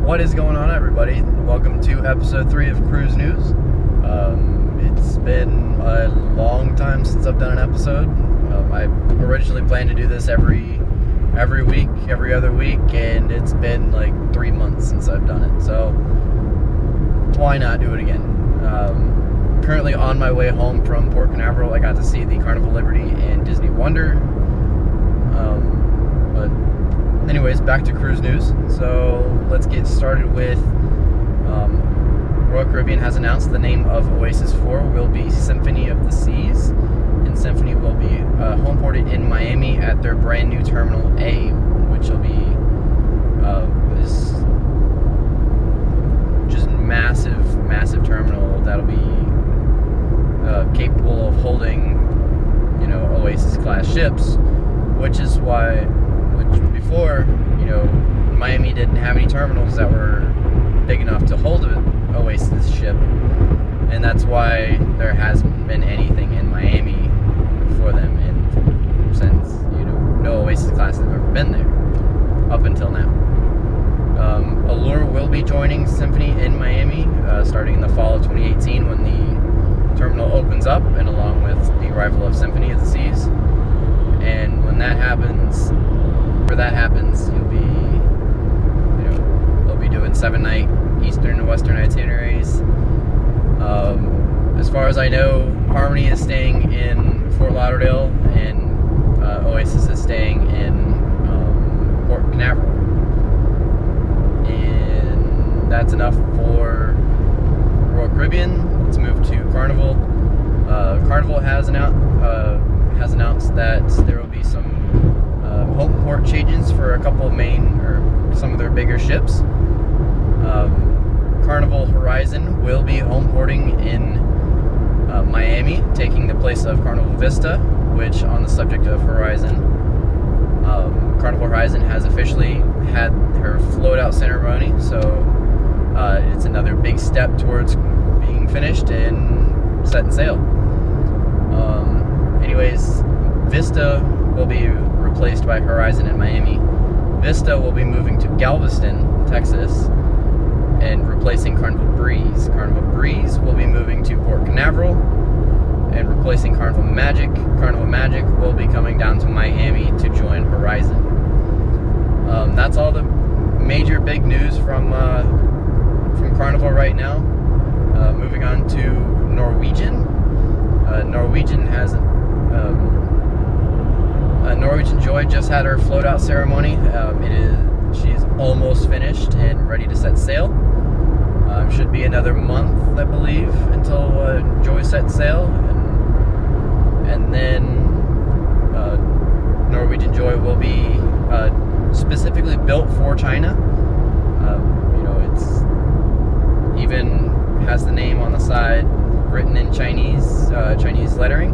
What is going on, everybody? Welcome to episode 3 of Cruise News. It's been a long time since I've done an episode. I originally planned to do this every week, every other week, and it's been like 3 months since I've done it. So why not do it again? Currently on my way home from Port Canaveral. I got to see the Carnival Liberty and Disney Wonder. But anyways, back to Cruise News. So let's get started with Royal Caribbean has announced the name of Oasis 4 will be Symphony of the Seas, and Symphony will be home ported in Miami at their brand new Terminal A, which will be this just massive terminal that'll be capable of holding, Oasis class ships, which before, Miami didn't have any terminals that were big enough to hold an Oasis ship, and that's why there hasn't been anything in Miami for them since, no Oasis class have ever been there up until now. Allure will be joining Symphony in Miami starting in the fall of 2018 when the terminal opens up, and along with the arrival of Symphony of the Seas. And when that happens, they'll be doing 7-night Eastern and Western itineraries. As far as I know, Harmony is staying in Fort Lauderdale, and Oasis is staying in Port Canaveral. And that's enough for Royal Caribbean. Let's move to Carnival. Carnival has announced that there will be some home port changes for a couple of some of their bigger ships. Carnival Horizon will be home porting in Miami, taking the place of Carnival Vista, which, on the subject of Horizon, Carnival Horizon has officially had her float out ceremony, so it's another big step towards being finished and setting sail. Anyways, Vista will be replaced by Horizon in Miami. Vista will be moving to Galveston, Texas, and replacing Carnival Breeze. Carnival Breeze will be moving to Port Canaveral and replacing Carnival Magic. Carnival Magic will be coming down to Miami to join Horizon. That's all the major big news from Carnival right now. Moving on to Norwegian. Norwegian Norwegian Joy just had her float out ceremony. She's almost finished and ready to set sail. Should be another month, I believe, until Joy sets sail, and then Norwegian Joy will be specifically built for China. It's even has the name on the side written in Chinese lettering.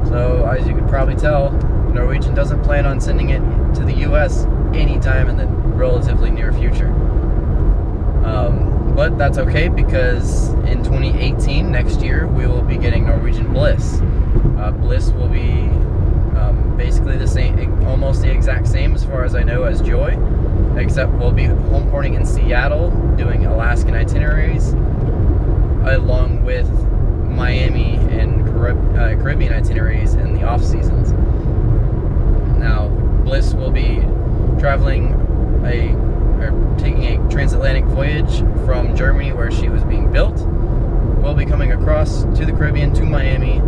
So as you could probably tell, Norwegian doesn't plan on sending it to the US anytime in the relatively near future. But that's okay, because in 2018, next year, we will be getting Norwegian Bliss. Bliss will be basically the same, almost the exact same as far as I know as Joy, except we'll be home porting in Seattle, doing Alaskan itineraries, along with Miami and Caribbean itineraries in the off seasons. Now, Bliss will be taking a transatlantic voyage from Germany, where she was being built. We'll be coming across to the Caribbean to Miami,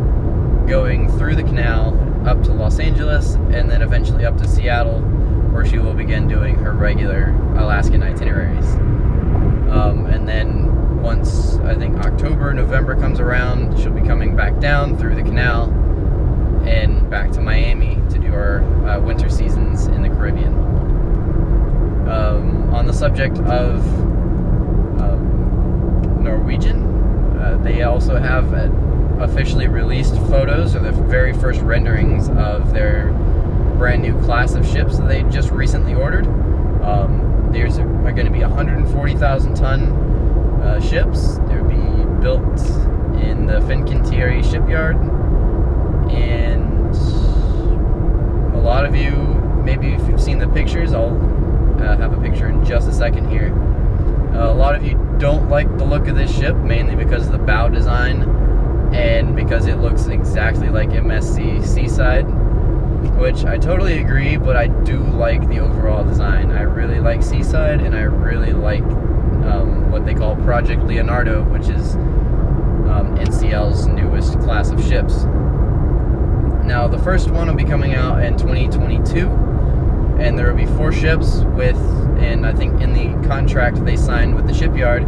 going through the canal up to Los Angeles, and then eventually up to Seattle, where she will begin doing her regular Alaskan itineraries. And then once, I think, November comes around, she'll be coming back down through the canal and back to Miami to do our winter seasons in the Caribbean. On the subject of Norwegian, they also have officially released photos, or the very first renderings of their brand new class of ships that they just recently ordered. There's going to be 140,000 ton ships. They'll be built in the Fincantieri shipyard, and a lot of you, maybe if you've seen the pictures, I'll have a picture in just a second here. A lot of you don't like the look of this ship, mainly because of the bow design and because it looks exactly like MSC Seaside, which I totally agree, but I do like the overall design. I really like Seaside, and I really like what they call Project Leonardo, which is NCL's newest class of ships. Now, the first one will be coming out in 2022, and there will be 4 ships with, and I think in the contract they signed with the shipyard,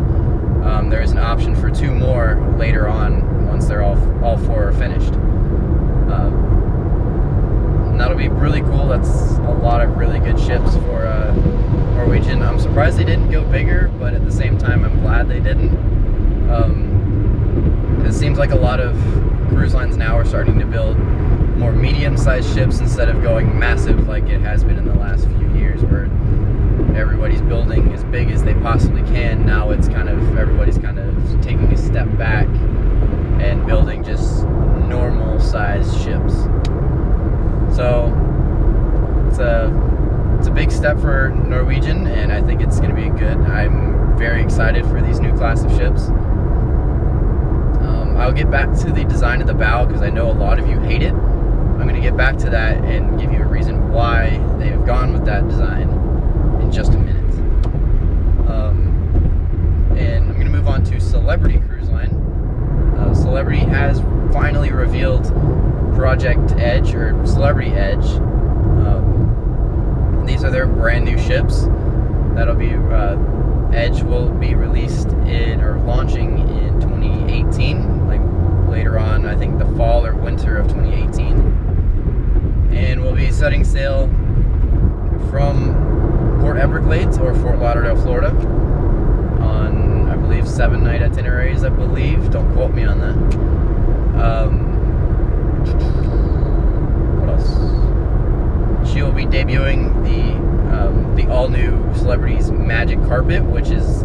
there is an option for 2 more later on once they're all 4 are finished. And that'll be really cool. That's a lot of really good ships for Norwegian. I'm surprised they didn't go bigger, but at the same time, I'm glad they didn't. It seems like a lot of cruise lines now are starting to build more medium-sized ships instead of going massive like it has been in the last few years, where everybody's building as big as they possibly can. Now it's kind of, everybody's kind of taking a step back and building just normal-sized ships. So it's a big step for Norwegian, and I think it's going to be good. I'm very excited for these new class of ships. I'll get back to the design of the bow because I know a lot of you hate it. I'm going to get back to that and give you a reason why they have gone with that design in just a minute. And I'm going to move on to Celebrity Cruise Line. Celebrity has finally revealed Project Edge, or Celebrity Edge. These are their brand new ships. That'll be Edge will be released in, or launching in 2018, like later on, I think the fall or winter of 2018. And we'll be setting sail from Port Everglades or Fort Lauderdale, Florida on, I believe, 7-night itineraries, I believe. Don't quote me on that. What else? She will be debuting the all-new Celebrity's Magic Carpet, which is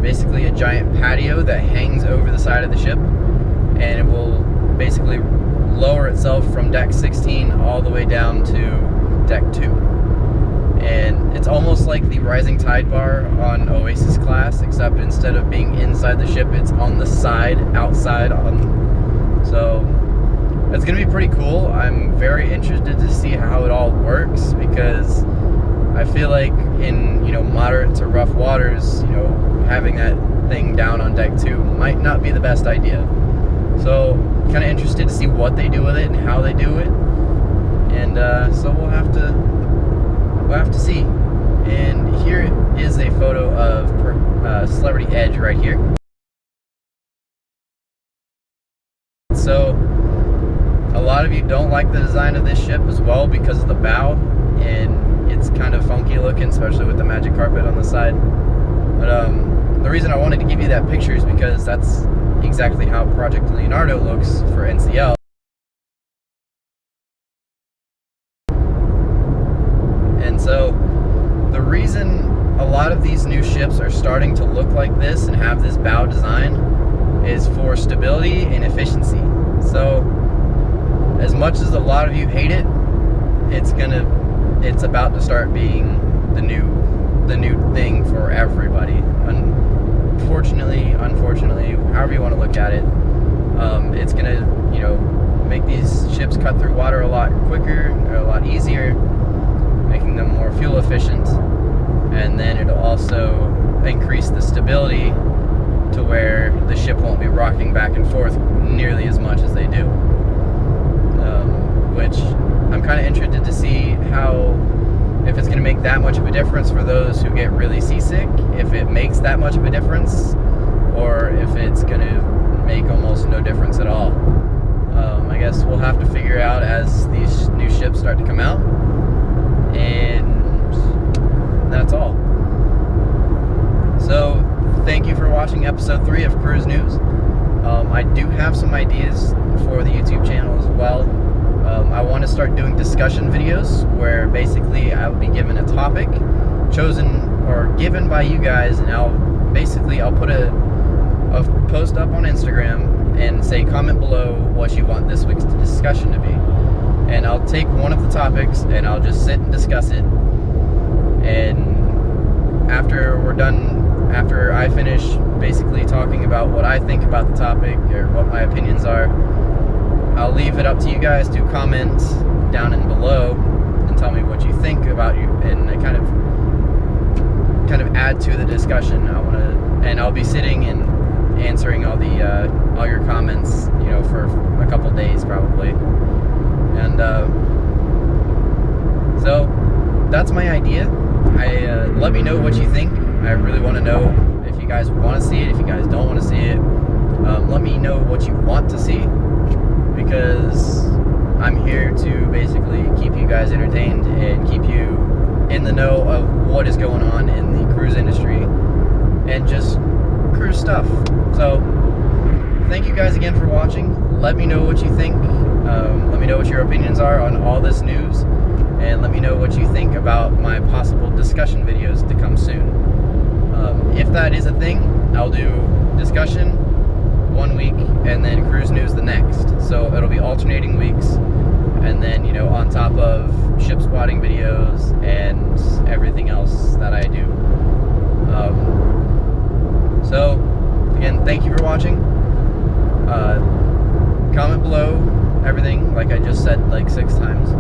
basically a giant patio that hangs over the side of the ship, and it will basically lower itself from deck 16 all the way down to deck 2. And it's almost like the Rising Tide bar on Oasis class, except instead of being inside the ship, it's on the side, outside. So it's going to be pretty cool. I'm very interested to see how it all works, because I feel like in, moderate to rough waters, having that thing down on deck 2 might not be the best idea. So kind of interested to see what they do with it and how they do it. And so we'll have to see. And here is a photo of Celebrity Edge right here. So a lot of you don't like the design of this ship as well because of the bow, and it's kind of funky looking, especially with the magic carpet on the side. But the reason I wanted to give you that picture is because that's exactly how Project Leonardo looks for NCL. And so the reason a lot of these new ships are starting to look like this and have this bow design is for stability and efficiency. So as much as a lot of you hate it, it's about to start being the new thing for everybody. Unfortunately, however you want to look at it, it's gonna, make these ships cut through water a lot quicker, or a lot easier, making them more fuel efficient, and then it'll also increase the stability to where the ship won't be rocking back and forth nearly as much as they do. Which I'm kind of interested to see if it's going to make that much of a difference for those who get really seasick, if it makes that much of a difference, or if it's going to make almost no difference at all. I guess we'll have to figure out as these new ships start to come out, and that's all. So thank you for watching episode 3 of Cruise News. I do have some ideas for the YouTube channel as well. I want to start doing discussion videos where basically I will be given a topic chosen or given by you guys, and I'll put a post up on Instagram and say comment below what you want this week's discussion to be, and I'll take one of the topics and I'll just sit and discuss it, and after we're done after I finish basically talking about what I think about the topic or what my opinions are, I'll leave it up to you guys to comment down and below and tell me what you think about you, and kind of add to the discussion. And I'll be sitting and answering all your comments, for a couple days probably. And so that's my idea. Let me know what you think. I really want to know if you guys want to see it, if you guys don't want to see it. Let me know what you want to see, because I'm here to basically keep you guys entertained and keep you in the know of what is going on in the cruise industry and just cruise stuff. So thank you guys again for watching. Let me know what you think. Let me know what your opinions are on all this news, and let me know what you think about my possible discussion videos to come soon. If that is a thing, I'll do discussion one week and then cruise news the next. So it'll be alternating weeks, and then on top of ship spotting videos and everything else that I do. So again, thank you for watching. Comment below everything, like I just said like 6 times.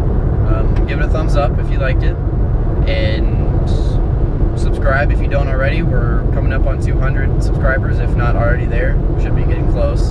Give it a thumbs up if you liked it, and subscribe if you don't already. We're coming up on 200 subscribers, if not already there. We should be getting close.